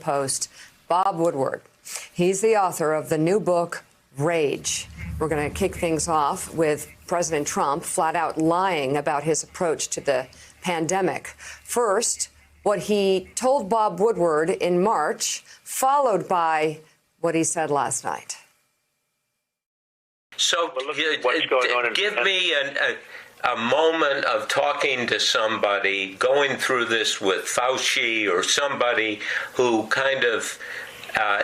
Post, Bob Woodward. He's the author of the new book, Rage. We're going to kick things off with President Trump flat out lying about his approach to the pandemic. First, what he told Bob Woodward in March, followed by what he said last night. So give me a moment of talking to somebody, going through this with Fauci or somebody who kind of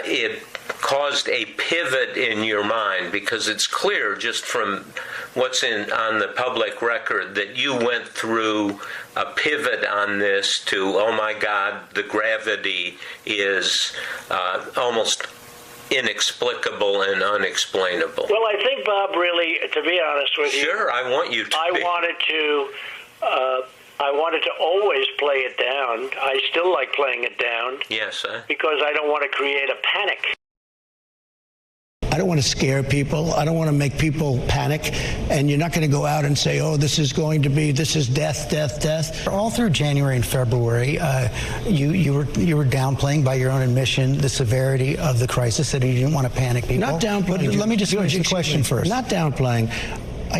it caused a pivot in your mind, because it's clear just from what's on the public record that you went through a pivot on this to, oh my God, the gravity is almost inexplicable and unexplainable. Well, I think, Bob, really, to be honest with you, sure, I want you to. I wanted to always play it down. I still like playing it down. Yes, sir. Because I don't want to create a panic. I don't want to scare people. I don't want to make people panic. And you're not going to go out and say, oh, this is death, death, death. All through January and February, you were downplaying, by your own admission, the severity of the crisis, that you didn't want to panic people. Not downplaying. But let me just ask you a question first. Not downplaying. I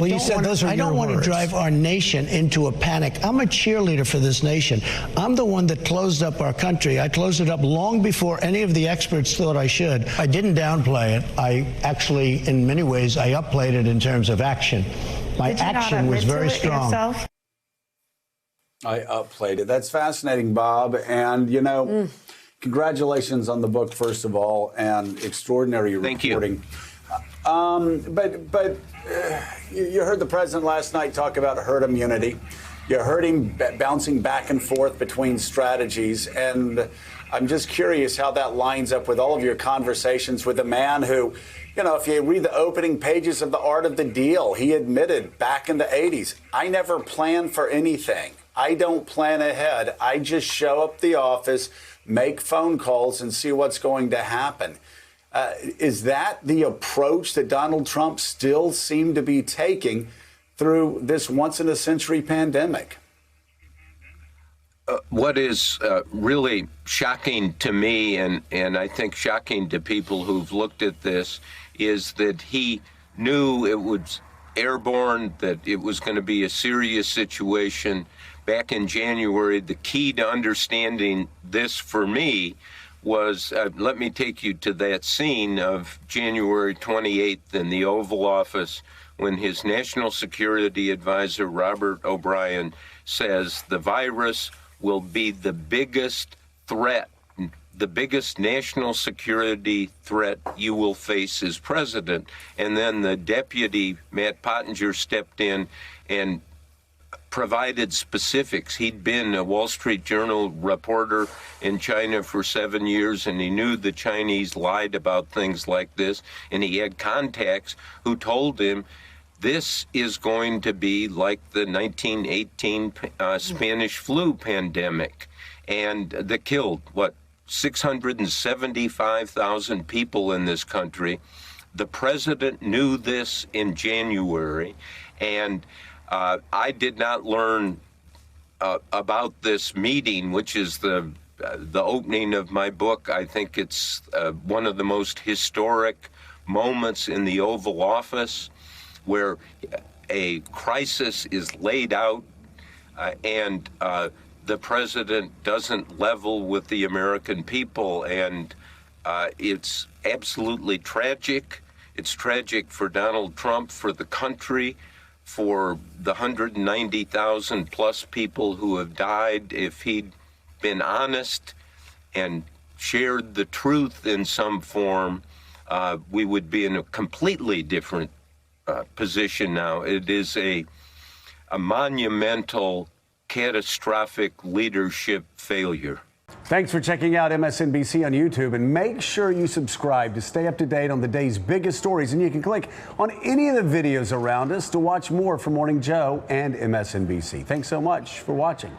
don't want to drive our nation into a panic. I'm a cheerleader for this nation. I'm the one that closed up our country. I closed it up long before any of the experts thought I should. I didn't downplay it. I actually, in many ways, I upplayed it in terms of action. My action was very strong. I upplayed it. That's fascinating, Bob. And, you know, congratulations on the book, first of all, and extraordinary reporting. But you heard the president last night talk about herd immunity. You heard him bouncing back and forth between strategies. And I'm just curious how that lines up with all of your conversations with a man who, you know, if you read the opening pages of The Art of the Deal, he admitted back in the 80s, I never plan for anything. I don't plan ahead. I just show up at the office, make phone calls, and see what's going to happen. Is that the approach that Donald Trump still seemed to be taking through this once-in-a-century pandemic? What is really shocking to me, and I think shocking to people who've looked at this, is that he knew it was airborne, that it was going to be a serious situation. Back in January, the key to understanding this for me was, let me take you to that scene of January 28th in the Oval Office when his national security advisor, Robert O'Brien, says the virus will be the biggest threat, the biggest national security threat you will face as president. And then the deputy, Matt Pottinger, stepped in and provided specifics. He'd been a Wall Street Journal reporter in China for 7 years, and he knew the Chinese lied about things like this, and he had contacts who told him this is going to be like the 1918 Spanish flu pandemic, and that killed, 675,000 people in this country. The president knew this in January, and I did not learn about this meeting, which is the opening of my book. I think it's one of the most historic moments in the Oval Office, where a crisis is laid out and the president doesn't level with the American people. And it's absolutely tragic. It's tragic for Donald Trump, for the country, for the 190,000 plus people who have died. If he'd been honest and shared the truth in some form, we would be in a completely different position now. It is a monumental, catastrophic leadership failure. Thanks for checking out MSNBC on YouTube, and make sure you subscribe to stay up to date on the day's biggest stories. And you can click on any of the videos around us to watch more from Morning Joe and MSNBC. Thanks so much for watching.